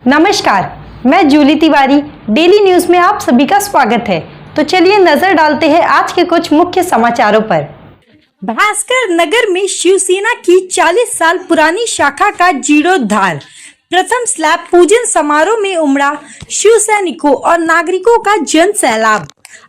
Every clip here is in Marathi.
नमस्कार, मैं जूली तिवारी। डेली न्यूज में आप सभी का स्वागत है। तो चलिए नजर डालते हैं आज के कुछ मुख्य समाचारों पर। भास्कर नगर में शिवसेना की 40 साल पुरानी शाखा का जीर्णोद्धार। प्रथम स्लैब पूजन समारोह में उमड़ा शिव सैनिकों और नागरिकों का जन सैलाब।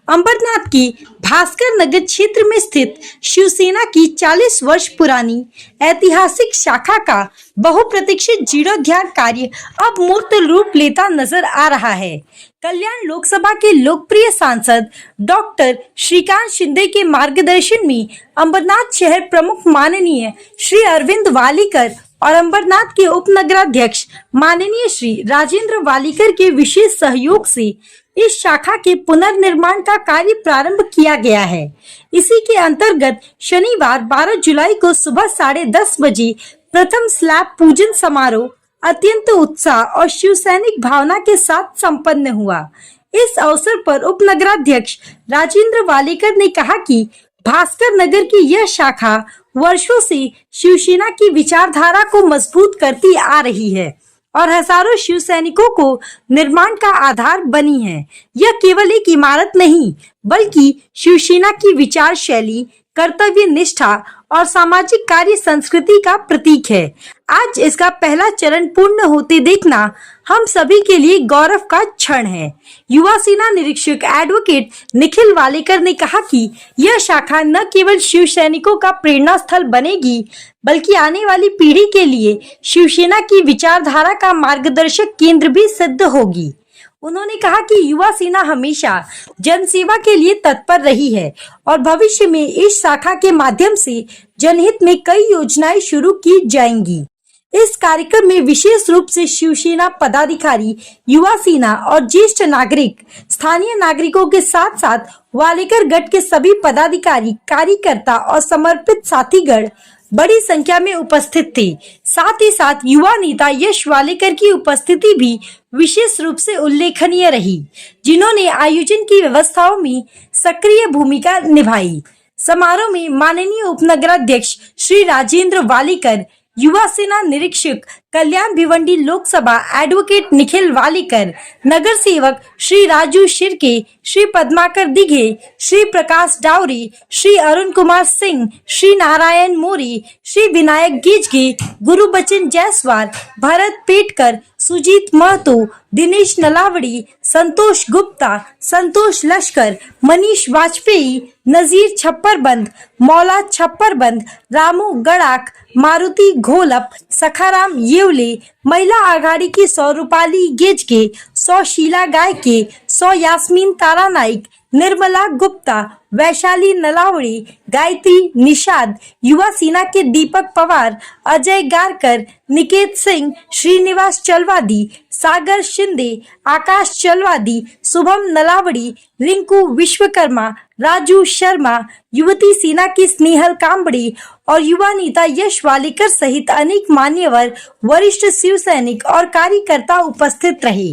अंबरनाथ की भास्कर नगर क्षेत्र में स्थित शिवसेना की 40 वर्ष पुरानी ऐतिहासिक शाखा का बहुप्रतीक्षित जीर्णोद्धार कार्य अब मूर्त रूप लेता नजर आ रहा है। कल्याण लोकसभा के लोकप्रिय सांसद डॉक्टर श्रीकांत शिंदे के मार्गदर्शन में अंबरनाथ शहर प्रमुख माननीय श्री अरविंद वालीकर और अंबरनाथ के उप नगराध्यक्ष माननीय श्री राजेंद्र वालीकर के विशेष सहयोग से इस शाखा के पुनर्निर्माण का कार्य प्रारंभ किया गया है। इसी के अंतर्गत शनिवार 12 जुलाई को सुबह 10:30 बजे प्रथम स्लैब पूजन समारोह अत्यंत उत्साह और शिव सैनिक भावना के साथ संपन्न हुआ। इस अवसर पर उप नगराध्यक्ष राजेंद्र वालीकर ने कहा कि भास्कर नगर की यह शाखा वर्षों से शिवसेना की विचारधारा को मजबूत करती आ रही है और हजारों शिव सैनिकों को निर्माण का आधार बनी है। यह केवल एक इमारत नहीं बल्कि शिवसेना की विचार शैली, कर्तव्य निष्ठा और सामाजिक कार्य संस्कृति का प्रतीक है। आज इसका पहला चरण पूर्ण होते देखना हम सभी के लिए गौरव का क्षण है। युवा सेना निरीक्षक एडवोकेट निखिल वालेकर ने कहा कि यह शाखा न केवल शिव सैनिकों का प्रेरणा स्थल बनेगी बल्कि आने वाली पीढ़ी के लिए शिवसेना की विचारधारा का मार्गदर्शक केंद्र भी सिद्ध होगी। उन्होंने कहा कि युवा सेना हमेशा जनसेवा के लिए तत्पर रही है और भविष्य में इस शाखा के माध्यम से जनहित में कई योजनाएं शुरू की जाएंगी। इस कार्यक्रम में विशेष रूप से शिवसेना पदाधिकारी, युवा सेना और ज्येष्ठ नागरिक, स्थानीय नागरिकों के साथ साथ वालेकर गट के सभी पदाधिकारी, कार्यकर्ता और समर्पित साथीगण बड़ी संख्या में उपस्थित थे। साथ ही साथ युवा नेता यश वालेकर की उपस्थिति भी विशेष रूप से उल्लेखनीय रही, जिन्होंने आयोजन की व्यवस्थाओं में सक्रिय भूमिका निभाई। समारोह में माननीय उपनगराध्यक्ष श्री राजेंद्र वालीकर, युवा सेना निरीक्षक कल्याण भिवंडी लोकसभा एडवोकेट निखिल वालीकर, नगर सेवक श्री राजू शिर्के, श्री पद्माकर दिघे, श्री प्रकाश डावरी, श्री अरुण कुमार सिंह, श्री नारायण मोरी, श्री विनायक गिजगे, गुरुबचन जायसवाल, भरत पेटकर, सुजीत महतो, दिनेश नलावड़ी, संतोष गुप्ता, संतोष लश्कर, मनीष वाजपेयी, नजीर छप्परबंद, मौला छप्परबंद, रामू गड़ाक, मारुति घोलप, सखाराम येवले, महिला आघाड़ी की 100 रूपाली गेजगे, 100 शीला गायके, 100 यास्मीन तारा नाइक, निर्मला गुप्ता, वैशाली नलावड़ी, गायत्री निषाद, युवा सेना के दीपक पवार, अजय गारकर, निकेत सिंह, श्रीनिवास चलवादी, सागर शिंदे, आकाश चलवादी, शुभम नलावड़ी, रिंकू विश्वकर्मा, राजू शर्मा, युवती सेना की स्नेहल कांबड़ी और युवा नेता यश वालेकर सहित अनेक मान्यवर, वरिष्ठ शिव सैनिक और कार्यकर्ता उपस्थित रहे।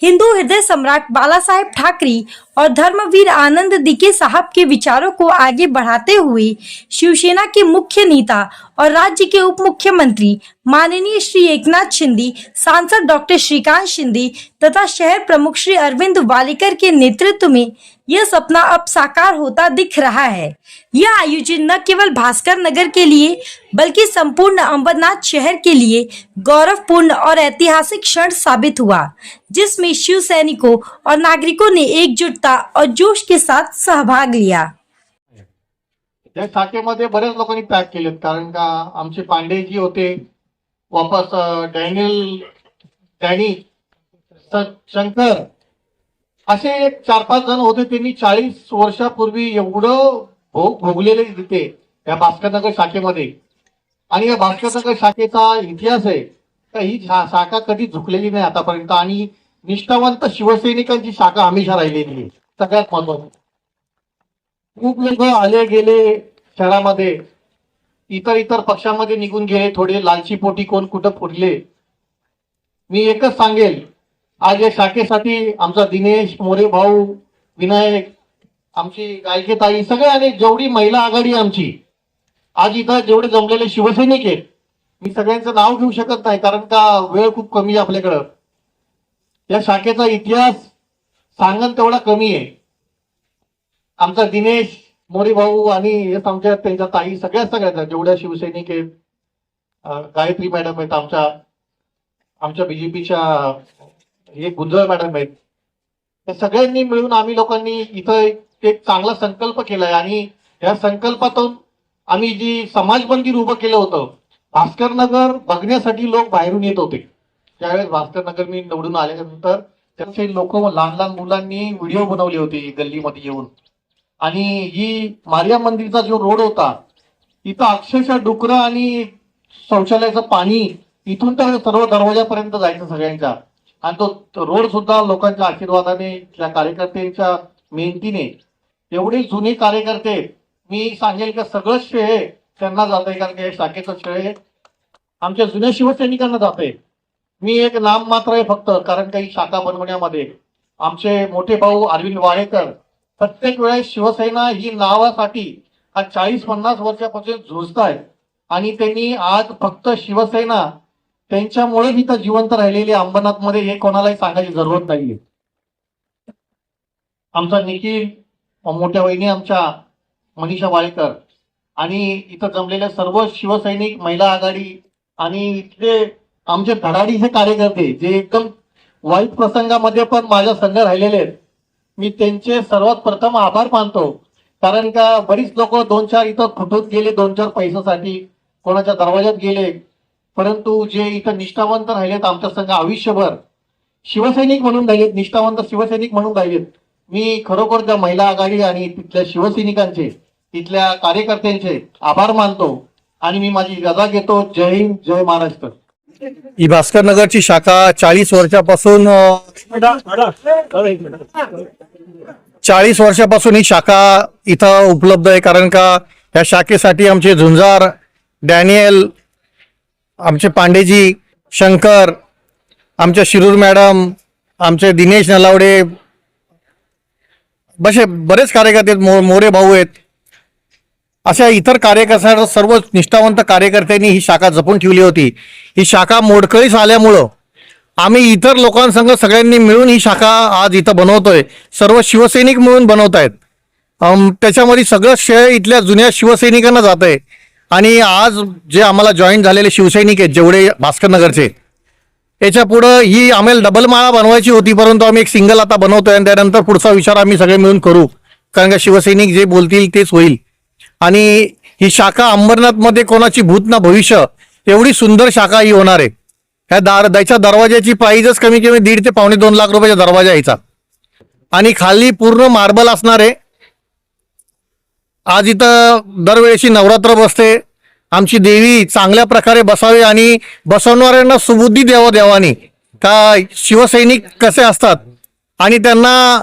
हिंदू हृदय सम्राट बाला साहेब ठाकरे और धर्मवीर आनंद दिके साहब के विचारों को आगे बढ़ाते हुए शिवसेना के मुख्य नेता और राज्य के उप मुख्यमंत्री माननीय श्री एकनाथ शिंदे, सांसद डॉक्टर श्रीकांत शिंदे तथा शहर प्रमुख श्री अरविंद वालेकर के नेतृत्व में यह सपना अब साकार होता दिख रहा है। यह आयोजन न केवल भास्कर नगर के लिए बल्कि संपूर्ण अंबरनाथ शहर के लिए गौरवपूर्ण और ऐतिहासिक क्षण साबित हुआ, जिसमें शिव सैनिकों और नागरिकों ने एकजुटता और जोश के साथ सहभाग लिया। त्या शाखेमध्ये बरेच लोकांनी त्याग केलेत, कारण का आमचे पांडेजी होते, वापस डॅनी शंकर असे एक 4-5 जण होते. त्यांनी 40 वर्षापूर्वी एवढं भोगलेले तिथे या भास्करनगर शाखेमध्ये. आणि या भास्करनगर शाखेचा इतिहास आहे का ही शाखा कधी झुकलेली नाही आतापर्यंत आणि निष्ठावंत शिवसैनिकांची शाखा हमेशा राहिलेली आहे. सगळ्यात महत्वाचं खूप लोक आले गेले शहरामध्ये, इतर पक्षामध्ये निघून गेले, थोडे लालची पोटी कोण कुठं फुटले. मी एकच सांगेल, आज या शाखेसाठी आमचा दिनेश मोरे भाऊ, विनायक, आमची गायकेताई, सगळे अनेक जेवढी महिला आघाडी आमची आज इथं जेवढे जमलेले शिवसैनिक आहेत, मी सगळ्यांचं नाव घेऊ शकत नाही कारण का वेळ खूप कमी आहे आपल्याकडं. या शाखेचा इतिहास सांगन तेवढा कमी आहे. आमचा दिनेश मोरे भाऊ आणि आमच्या त्यांच्या ताई सगळ्या जेवढ्या शिवसैनिक आहेत, गायत्री मॅडम आहेत, आमच्या बीजेपीच्या हे गुंजळ मॅडम आहेत, या सगळ्यांनी मिळून आम्ही लोकांनी इथं एक चांगला संकल्प केलाय आणि या संकल्पातून आम्ही जी समाज मंदिर उभं केलं होतं. भास्कर नगर बघण्यासाठी लोक बाहेरून येत होते. त्यावेळेस भास्कर नगर मी निवडून आल्यानंतर त्याचे लोक लहान लहान मुलांनी व्हिडिओ बनवले होते गल्लीमध्ये येऊन. आणि ही मारिया मंदिरचा जो रोड होता इथं अक्षरशः डुकरं आणि शौचालयाचं पाणी इथून तर सर्व दरवाजापर्यंत जायचं सगळ्यांच्या. आणि तो रोड सुद्धा लोकांच्या आशीर्वादाने, त्या कार्यकर्त्यांच्या मेहनतीने, एवढे जुने कार्यकर्ते, मी सांगेल की सगळं श्रेय त्यांना जात आहे, कारण की शाखेचं श्रेय आमच्या जुन्या शिवसैनिकांना जात आहे. मी एक नाम मात्र आहे फक्त, कारण काही शाखा बनवण्यामध्ये आमचे मोठे भाऊ अरविंद वाळेकर प्रत्येक वेळेस शिवसेना ही नावासाठी आज 40-50 वर्षापासून झुंजतायत. आणि त्यांनी आज फक्त शिवसेना त्यांच्यामुळे इथं जिवंत राहिलेली अंबरनाथ मध्ये हे कोणालाही सांगायची जरूरत नाहीये. आमचा निखिल, मोठ्या वहिनी आमच्या मनीषा वाळेकर आणि इथं जमलेल्या सर्व शिवसैनिक, महिला आघाडी आणि इथले आमचे धडाडी हे कार्यकर्ते जे एकदम वाईट प्रसंगामध्ये पण माझ्या संघ राहिलेले आहेत, मी त्यांचे सर्वात प्रथम आभार मानतो. कारण का बरीच लोक 2-4 इथं फुटून गेले, 2-4 पैशासाठी कोणाच्या दरवाज्यात गेले, परंतु जे इथं निष्ठावंत राहिलेत आमच्या संघ आयुष्यभर शिवसैनिक म्हणून राहिलेत, निष्ठावंत शिवसैनिक म्हणून राहिलेत, मी खरोखर त्या महिला आघाडी आणि तिथल्या शिवसैनिकांचे, तिथल्या कार्यकर्त्यांचे आभार मानतो आणि मी माझी रजा घेतो. जय हिंद, जय महाराष्ट्र. ही भास्कर नगरची शाखा 40 वर्षापासून ही शाखा इथं उपलब्ध आहे. कारण का या शाखेसाठी आमचे झुंजार, डॅनियल, आमचे पांडेजी, शंकर, आमच्या शिरूर मॅडम, आमचे दिनेश नलावडे, बरेच कार्यकर्ते, मोरे भाऊ आहेत, अशा इतर कार्यकर्त्या, सर्व निष्ठावंत कार्यकर्त्यांनी ही शाखा जपून ठेवली होती. ही शाखा मोडकळीस आल्यामुळं आम्ही इतर लोकांसंग सगळ्यांनी मिळून ही शाखा आज इथं बनवतोय. सर्व शिवसैनिक मिळून बनवतायत. त्याच्यामध्ये सगळं श्रेय इथल्या जुन्या शिवसैनिकांना जात आहे. आणि आज जे आम्हाला जॉईन झालेले शिवसैनिक आहेत जेवढे भास्कर नगरचे, याच्या पुढं ही आम्हाला डबल माळा बनवायची होती, परंतु आम्ही एक सिंगल आता बनवतोय आणि त्यानंतर पुढचा विचार आम्ही सगळे मिळून करू. कारण का शिवसैनिक जे बोलतील तेच होईल. आणि ही शाखा अंबरनाथमध्ये कोणाची भूत ना भविष्य, एवढी सुंदर शाखा ही होणार आहे. ह्या दरवाजाची प्राइसच कमी 1.5 ते पावणे 2 लाख रुपयाचा दरवाजा यायचा आणि खाली पूर्ण मार्बल असणार आहे. आज इथं दरवेळेची नवरात्र बसते. आमची देवी चांगल्या प्रकारे बसावी आणि बसवणाऱ्यांना सुबुद्धी द्यावं देवानी, का शिवसैनिक कसे असतात आणि त्यांना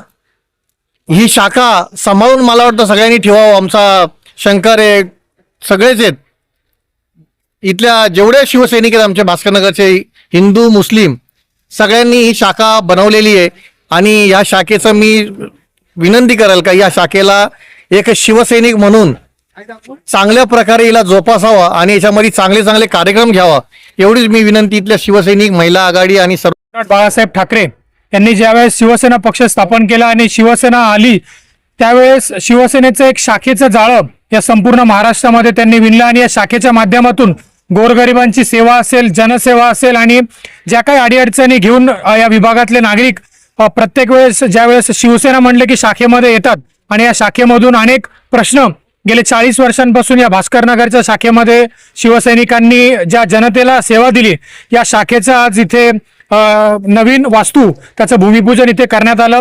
ही शाखा सांभाळून मला वाटतं सगळ्यांनी ठेवावं. आमचा शंकर आहे, सगळेच आहेत, इथल्या जेवढे शिवसैनिक आहेत आमच्या भास्कर नगरचे, हिंदू मुस्लिम, सगळ्यांनी ही शाखा बनवलेली आहे. आणि या शाखेचं मी विनंती करेल का या शाखेला एक शिवसैनिक म्हणून चांगल्या प्रकारे हिला जोपासावा आणि याच्यामध्ये चांगले चांगले कार्यक्रम घ्यावा, एवढीच मी विनंती इथल्या शिवसैनिक, महिला आघाडी आणि सर्व. बाळासाहेब ठाकरे यांनी ज्यावेळेस शिवसेना पक्ष स्थापन केला आणि शिवसेना आली त्यावेळेस शिवसेनेचं एक शाखेचं जाळं या संपूर्ण महाराष्ट्रामध्ये त्यांनी विणलं आणि या शाखेच्या माध्यमातून गोरगरिबांची सेवा असेल, जनसेवा असेल आणि ज्या काही अडीअडचणी घेऊन या विभागातले नागरिक प्रत्येक वेळेस ज्यावेळेस शिवसेना म्हणले की शाखेमध्ये येतात आणि या शाखेमधून अनेक प्रश्न गेले 40 वर्षांपासून या भास्कर नगरच्या शाखेमध्ये शिवसैनिकांनी ज्या जनतेला सेवा दिली, या शाखेचं आज इथे नवीन वास्तू त्याचं भूमिपूजन इथे करण्यात आलं.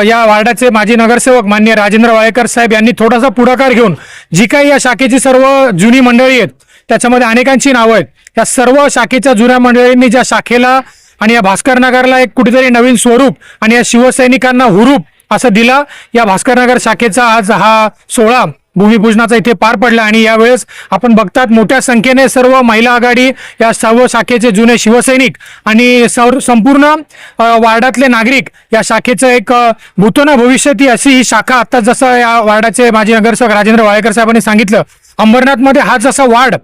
या वार्डाचे माजी नगरसेवक माननीय राजेंद्र वाळेकर साहेब यांनी थोडासा पुढाकार घेऊन जी काही या शाखेची सर्व जुनी मंडळी आहेत त्याच्यामध्ये अनेकांची नावं आहेत, या सर्व शाखेच्या जुन्या मंडळींनी ज्या शाखेला आणि या भास्कर नगरला एक कुठेतरी नवीन स्वरूप आणि या शिवसैनिकांना हुरूप असं दिला. या भास्कर नगर शाखेचा आज हा सोहळा भूमिपूजनाचा इथे पार पडला आणि यावेळेस आपण बघतात मोठ्या संख्येने सर्व महिला आघाडी, या सर्व शाखेचे जुने शिवसैनिक आणि संपूर्ण वार्डातले नागरिक या शाखेचं एक भूतो न भविष्यती अशी ही शाखा आता जसं या वार्डाचे माजी नगरसेवक राजेंद्र वाळेकर साहेबांनी सांगितलं अंबरनाथमध्ये हा जसा वार्ड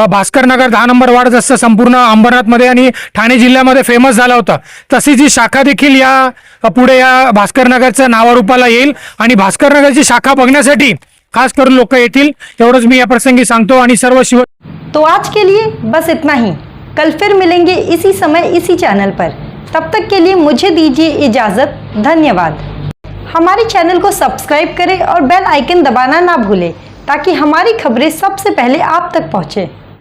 भास्कर नगर 10 नंबर वार्ड जसं संपूर्ण अंबरनाथमध्ये आणि ठाणे जिल्ह्यामध्ये फेमस झाला होता, तशी जी शाखा देखील या पुढे या भास्कर नगरच्या नावारूपाला येईल आणि भास्कर नगरची शाखा बघण्यासाठी खास करून लोक येतील, एवढंच मी या प्रसंगी सांगतो. आणि सर्व तो आज के लिए बस इतना ही. कल फिर मिलेंगे इसी समय इसी चैनल पर. तब तक के लिए मुझे दीजिए इजाजत. धन्यवाद. हमारे चैनल को सब्सक्राइब करें और बेल आइकन दबाना ना भूलें ताकि हमारी खबरें सबसे पहले आप तक पहुंचे.